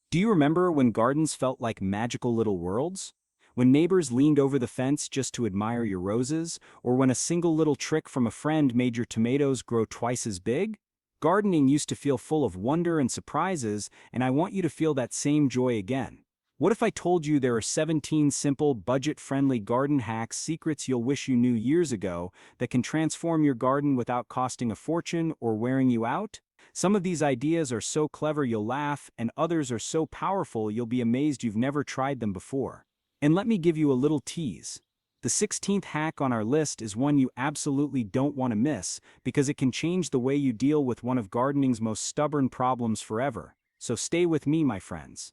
Do you remember when gardens felt like magical little worlds? When neighbors leaned over the fence just to admire your roses, or when a single little trick from a friend made your tomatoes grow twice as big? Gardening used to feel full of wonder and surprises, and I want you to feel that same joy again. What if I told you there are 17 simple, budget-friendly garden hacks secrets you'll wish you knew years ago that can transform your garden without costing a fortune or wearing you out? Some of these ideas are so clever you'll laugh, and others are so powerful you'll be amazed you've never tried them before. And let me give you a little tease. The 16th hack on our list is one you absolutely don't want to miss because it can change the way you deal with one of gardening's most stubborn problems forever. So stay with me, my friends.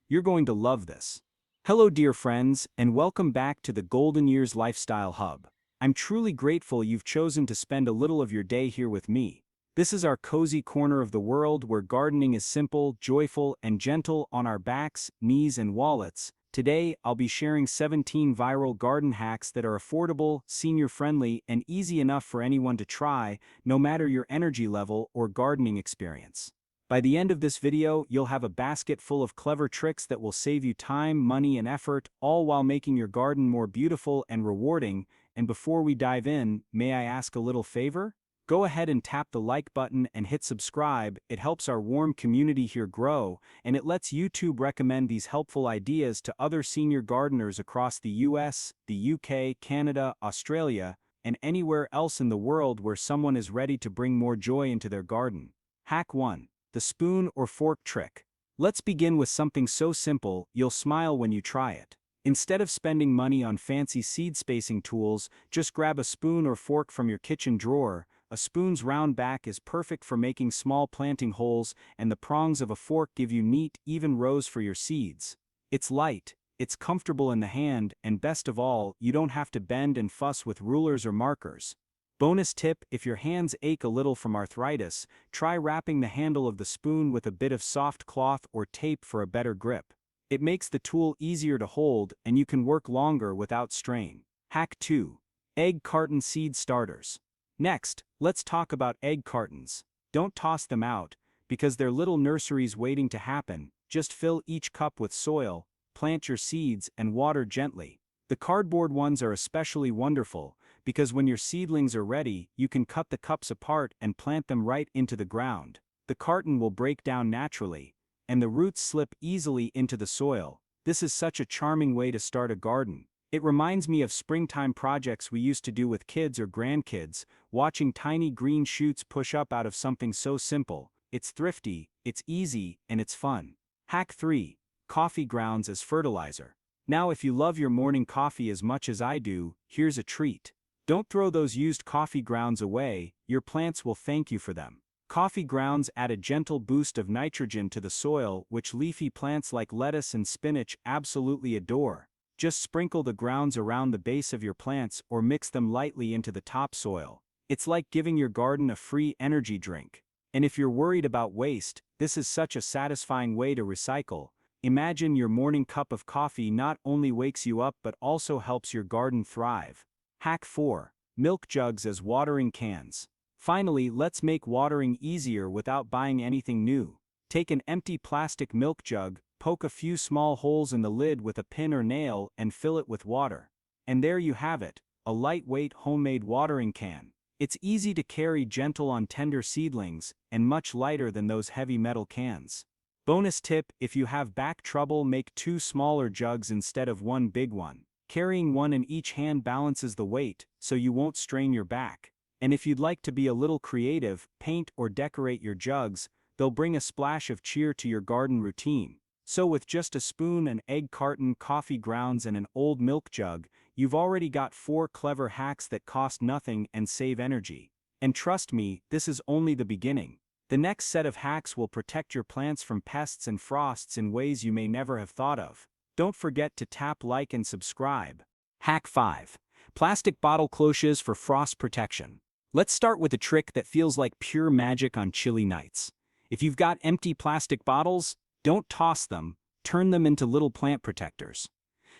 You're going to love this. Hello, dear friends, and welcome back to the Golden Years Lifestyle Hub. I'm truly grateful you've chosen to spend a little of your day here with me. This is our cozy corner of the world where gardening is simple, joyful, and gentle on our backs, knees, and wallets. Today, I'll be sharing 17 viral garden hacks that are affordable, senior-friendly, and easy enough for anyone to try, no matter your energy level or gardening experience. By the end of this video, you'll have a basket full of clever tricks that will save you time, money, and effort, all while making your garden more beautiful and rewarding. And before we dive in, may I ask a little favor? Go ahead and tap the like button and hit subscribe. It helps our warm community here grow, and it lets YouTube recommend these helpful ideas to other senior gardeners across the US, the UK, Canada, Australia, and anywhere else in the world where someone is ready to bring more joy into their garden. Hack 1. The spoon or fork trick. Let's begin with something so simple, you'll smile when you try it. Instead of spending money on fancy seed spacing tools, just grab a spoon or fork from your kitchen drawer. A spoon's round back is perfect for making small planting holes, and the prongs of a fork give you neat, even rows for your seeds. It's light, it's comfortable in the hand, and best of all, you don't have to bend and fuss with rulers or markers. Bonus tip: if your hands ache a little from arthritis, try wrapping the handle of the spoon with a bit of soft cloth or tape for a better grip. It makes the tool easier to hold, and you can work longer without strain. Hack 2. Egg carton seed starters. Next, let's talk about egg cartons. Don't toss them out, because they're little nurseries waiting to happen. Just fill each cup with soil, plant your seeds, and water gently. The cardboard ones are especially wonderful, because when your seedlings are ready, you can cut the cups apart and plant them right into the ground. The carton will break down naturally, and the roots slip easily into the soil. This is such a charming way to start a garden. It reminds me of springtime projects we used to do with kids or grandkids, watching tiny green shoots push up out of something so simple. It's thrifty, it's easy, and it's fun. Hack 3. Coffee grounds as fertilizer. Now, if you love your morning coffee as much as I do, here's a treat. Don't throw those used coffee grounds away, your plants will thank you for them. Coffee grounds add a gentle boost of nitrogen to the soil, which leafy plants like lettuce and spinach absolutely adore. Just sprinkle the grounds around the base of your plants or mix them lightly into the topsoil. It's like giving your garden a free energy drink. And if you're worried about waste, this is such a satisfying way to recycle. Imagine your morning cup of coffee not only wakes you up but also helps your garden thrive. Hack 4. Milk jugs as watering cans. Finally, let's make watering easier without buying anything new. Take an empty plastic milk jug, poke a few small holes in the lid with a pin or nail, and fill it with water. And there you have it, a lightweight homemade watering can. It's easy to carry, gentle on tender seedlings, and much lighter than those heavy metal cans. Bonus tip: if you have back trouble, make 2 smaller jugs instead of 1 big one. Carrying one in each hand balances the weight, so you won't strain your back. And if you'd like to be a little creative, paint or decorate your jugs. They'll bring a splash of cheer to your garden routine. So with just a spoon, an egg carton, coffee grounds, and an old milk jug, you've already got 4 clever hacks that cost nothing and save energy. And trust me, this is only the beginning. The next set of hacks will protect your plants from pests and frosts in ways you may never have thought of. Don't forget to tap like and subscribe. Hack 5. Plastic bottle cloches for frost protection. Let's start with a trick that feels like pure magic on chilly nights. If you've got empty plastic bottles, don't toss them, turn them into little plant protectors.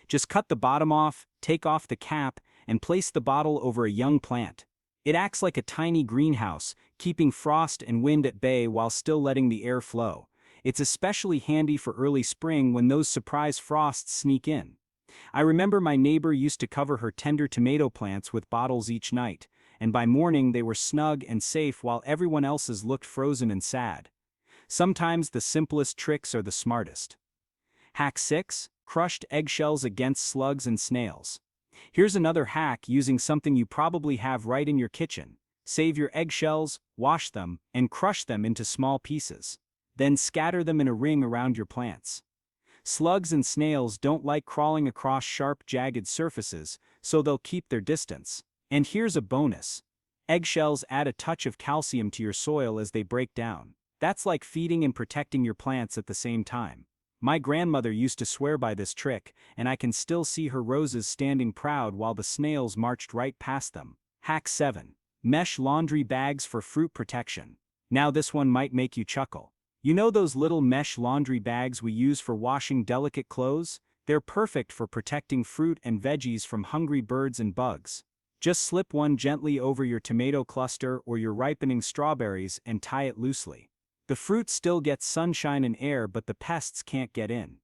Just cut the bottom off, take off the cap, and place the bottle over a young plant. It acts like a tiny greenhouse, keeping frost and wind at bay while still letting the air flow. It's especially handy for early spring when those surprise frosts sneak in. I remember my neighbor used to cover her tender tomato plants with bottles each night, and by morning they were snug and safe while everyone else's looked frozen and sad. Sometimes the simplest tricks are the smartest. Hack 6. Crushed eggshells against slugs and snails. Here's another hack using something you probably have right in your kitchen. Save your eggshells, wash them, and crush them into small pieces. Then scatter them in a ring around your plants. Slugs and snails don't like crawling across sharp, jagged surfaces, so they'll keep their distance. And here's a bonus. Eggshells add a touch of calcium to your soil as they break down. That's like feeding and protecting your plants at the same time. My grandmother used to swear by this trick, and I can still see her roses standing proud while the snails marched right past them. Hack 7. Mesh laundry bags for fruit protection. Now this one might make you chuckle. You know those little mesh laundry bags we use for washing delicate clothes? They're perfect for protecting fruit and veggies from hungry birds and bugs. Just slip one gently over your tomato cluster or your ripening strawberries and tie it loosely. The fruit still gets sunshine and air, but the pests can't get in.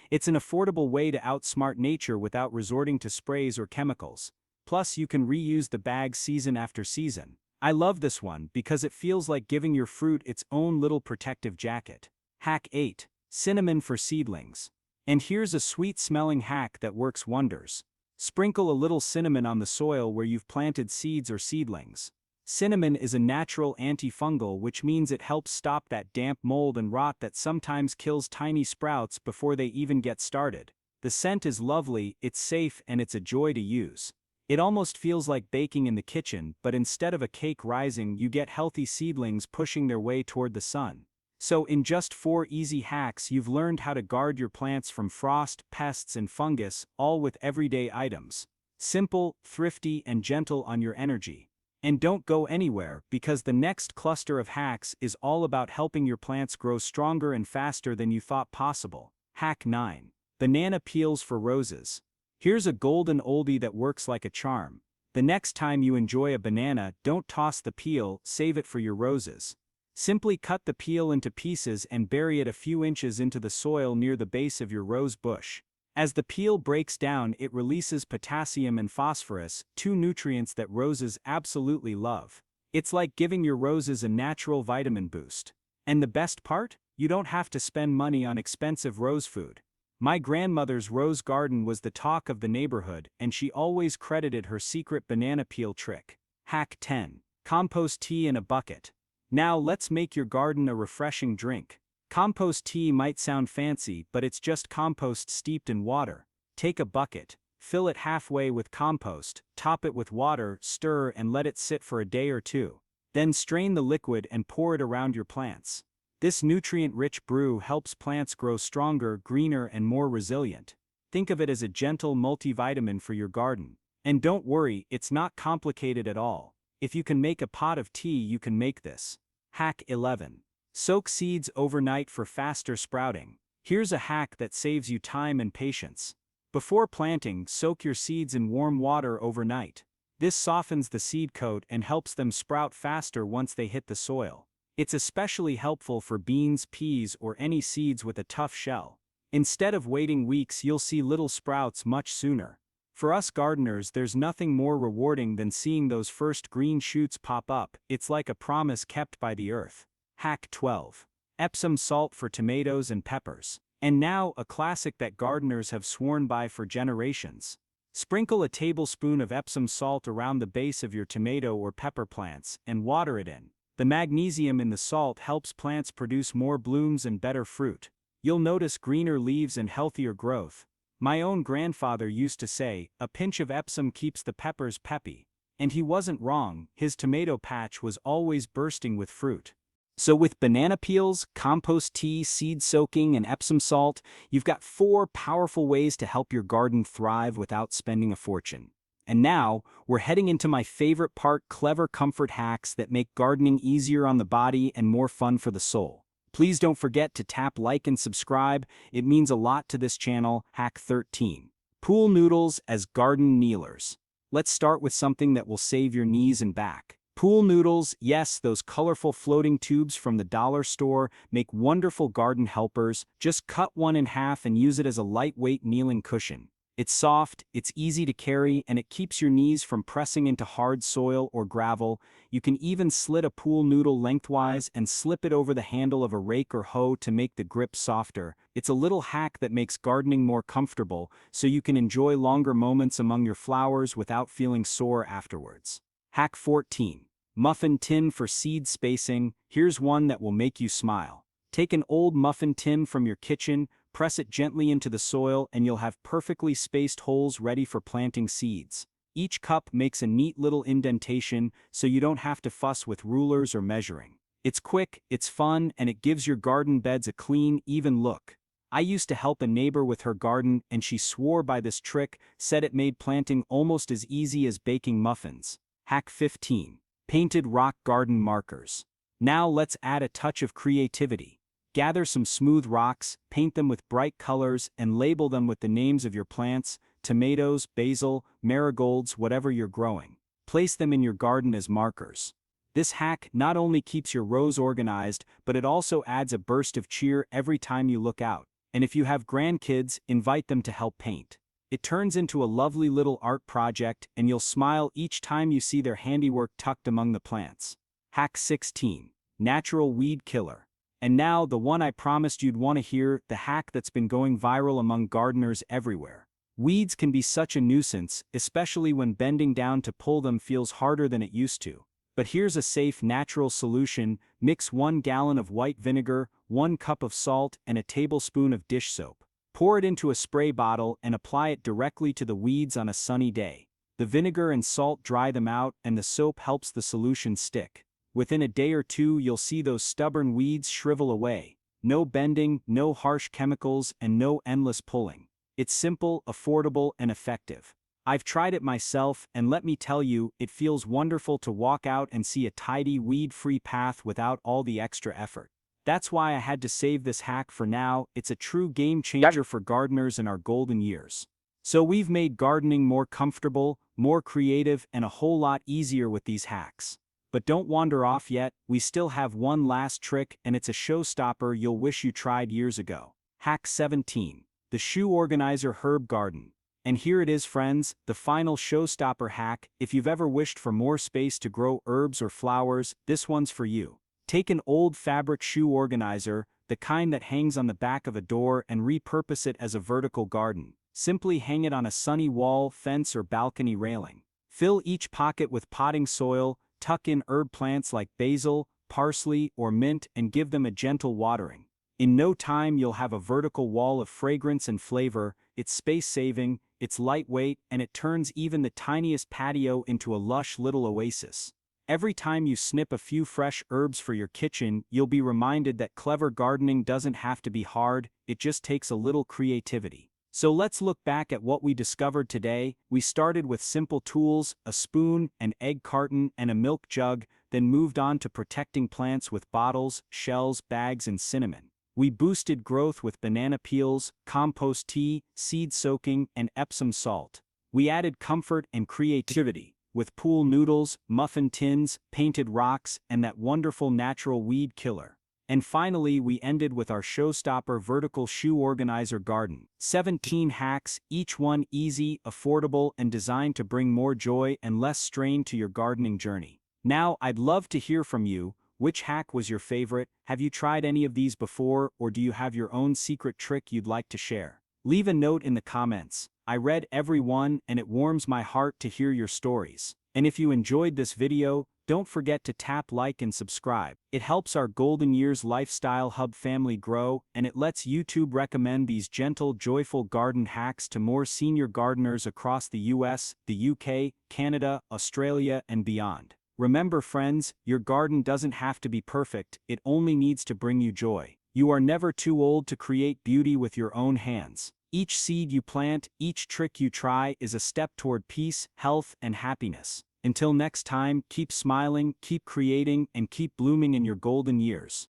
It's an affordable way to outsmart nature without resorting to sprays or chemicals. Plus, you can reuse the bag season after season. I love this one because it feels like giving your fruit its own little protective jacket. Hack 8. Cinnamon for seedlings. And here's a sweet-smelling hack that works wonders. Sprinkle a little cinnamon on the soil where you've planted seeds or seedlings. Cinnamon is a natural antifungal, which means it helps stop that damp mold and rot that sometimes kills tiny sprouts before they even get started. The scent is lovely, it's safe, and it's a joy to use. It almost feels like baking in the kitchen, but instead of a cake rising, you get healthy seedlings pushing their way toward the sun. So in just 4 easy hacks, you've learned how to guard your plants from frost, pests, and fungus, all with everyday items. Simple, thrifty, and gentle on your energy. And don't go anywhere, because the next cluster of hacks is all about helping your plants grow stronger and faster than you thought possible. Hack 9. Banana peels for roses. Here's a golden oldie that works like a charm. The next time you enjoy a banana, don't toss the peel, save it for your roses. Simply cut the peel into pieces and bury it a few inches into the soil near the base of your rose bush. As the peel breaks down, it releases potassium and phosphorus, 2 nutrients that roses absolutely love. It's like giving your roses a natural vitamin boost. And the best part? You don't have to spend money on expensive rose food. My grandmother's rose garden was the talk of the neighborhood, and she always credited her secret banana peel trick. Hack 10. Compost tea in a bucket. Now let's make your garden a refreshing drink. Compost tea might sound fancy, but it's just compost steeped in water. Take a bucket, fill it halfway with compost, top it with water, stir and let it sit for a day or two. Then strain the liquid and pour it around your plants. This nutrient-rich brew helps plants grow stronger, greener, and more resilient. Think of it as a gentle multivitamin for your garden. And don't worry, it's not complicated at all. If you can make a pot of tea, you can make this. Hack 11. Soak seeds overnight for faster sprouting. Here's a hack that saves you time and patience. Before planting, soak your seeds in warm water overnight. This softens the seed coat and helps them sprout faster once they hit the soil. It's especially helpful for beans, peas, or any seeds with a tough shell. Instead of waiting weeks, you'll see little sprouts much sooner. For us gardeners, there's nothing more rewarding than seeing those first green shoots pop up. It's like a promise kept by the earth. Hack 12. Epsom salt for tomatoes and peppers. And now, a classic that gardeners have sworn by for generations. Sprinkle a tablespoon of Epsom salt around the base of your tomato or pepper plants, and water it in. The magnesium in the salt helps plants produce more blooms and better fruit. You'll notice greener leaves and healthier growth. My own grandfather used to say, a pinch of Epsom keeps the peppers peppy. And he wasn't wrong, his tomato patch was always bursting with fruit. So with banana peels, compost tea, seed soaking, and Epsom salt, you've got 4 powerful ways to help your garden thrive without spending a fortune. And now, we're heading into my favorite part, clever comfort hacks that make gardening easier on the body and more fun for the soul. Please don't forget to tap like and subscribe, it means a lot to this channel. Hack 13. Pool noodles as garden kneelers. Let's start with something that will save your knees and back. Pool noodles, yes, those colorful floating tubes from the dollar store make wonderful garden helpers. Just cut one in half and use it as a lightweight kneeling cushion. It's soft, it's easy to carry, and it keeps your knees from pressing into hard soil or gravel. You can even slit a pool noodle lengthwise and slip it over the handle of a rake or hoe to make the grip softer. It's a little hack that makes gardening more comfortable, so you can enjoy longer moments among your flowers without feeling sore afterwards. Hack 14. Muffin tin for seed spacing. Here's one that will make you smile. Take an old muffin tin from your kitchen, press it gently into the soil, and you'll have perfectly spaced holes ready for planting seeds. Each cup makes a neat little indentation, so you don't have to fuss with rulers or measuring. It's quick, it's fun, and it gives your garden beds a clean, even look. I used to help a neighbor with her garden, and she swore by this trick, said it made planting almost as easy as baking muffins. Hack 15. Painted rock garden markers. Now let's add a touch of creativity. Gather some smooth rocks, paint them with bright colors, and label them with the names of your plants: tomatoes, basil, marigolds, whatever you're growing. Place them in your garden as markers. This hack not only keeps your rows organized, but it also adds a burst of cheer every time you look out. And if you have grandkids, invite them to help paint. It turns into a lovely little art project, and you'll smile each time you see their handiwork tucked among the plants. Hack 16. Natural weed killer. And now the one I promised you'd want to hear, the hack that's been going viral among gardeners everywhere. Weeds can be such a nuisance, especially when bending down to pull them feels harder than it used to. But here's a safe, natural solution. Mix 1 gallon of white vinegar, 1 cup of salt, and a tablespoon of dish soap. Pour it into a spray bottle and apply it directly to the weeds on a sunny day. The vinegar and salt dry them out, and the soap helps the solution stick. Within a day or two, you'll see those stubborn weeds shrivel away. No bending, no harsh chemicals, and no endless pulling. It's simple, affordable, and effective. I've tried it myself, and let me tell you, it feels wonderful to walk out and see a tidy, weed-free path without all the extra effort. That's why I had to save this hack for now. It's a true game changer for gardeners in our golden years. So we've made gardening more comfortable, more creative, and a whole lot easier with these hacks. But don't wander off yet, we still have one last trick, and it's a showstopper you'll wish you tried years ago. Hack 17. The Shoe Organizer Herb Garden. And here it is, friends, the final showstopper hack. If you've ever wished for more space to grow herbs or flowers, this one's for you. Take an old fabric shoe organizer, the kind that hangs on the back of a door, and repurpose it as a vertical garden. Simply hang it on a sunny wall, fence, or balcony railing. Fill each pocket with potting soil, tuck in herb plants like basil, parsley, or mint, and give them a gentle watering. In no time you'll have a vertical wall of fragrance and flavor. It's space-saving, it's lightweight, and it turns even the tiniest patio into a lush little oasis. Every time you snip a few fresh herbs for your kitchen, you'll be reminded that clever gardening doesn't have to be hard, it just takes a little creativity. So let's look back at what we discovered today. We started with simple tools: a spoon, an egg carton, and a milk jug, then moved on to protecting plants with bottles, shells, bags, and cinnamon. We boosted growth with banana peels, compost tea, seed soaking, and Epsom salt. We added comfort and creativity with pool noodles, muffin tins, painted rocks, and that wonderful natural weed killer. And finally, we ended with our showstopper vertical shoe organizer garden. 17 hacks, each one easy, affordable, and designed to bring more joy and less strain to your gardening journey. Now, I'd love to hear from you. Which hack was your favorite? Have you tried any of these before, or do you have your own secret trick you'd like to share? Leave a note in the comments. I read every one, and it warms my heart to hear your stories. And if you enjoyed this video, don't forget to tap like and subscribe. It helps our Golden Years Lifestyle Hub family grow, and it lets YouTube recommend these gentle, joyful garden hacks to more senior gardeners across the US, the UK, Canada, Australia, and beyond. Remember, friends, your garden doesn't have to be perfect, it only needs to bring you joy. You are never too old to create beauty with your own hands. Each seed you plant, each trick you try is a step toward peace, health, and happiness. Until next time, keep smiling, keep creating, and keep blooming in your golden years.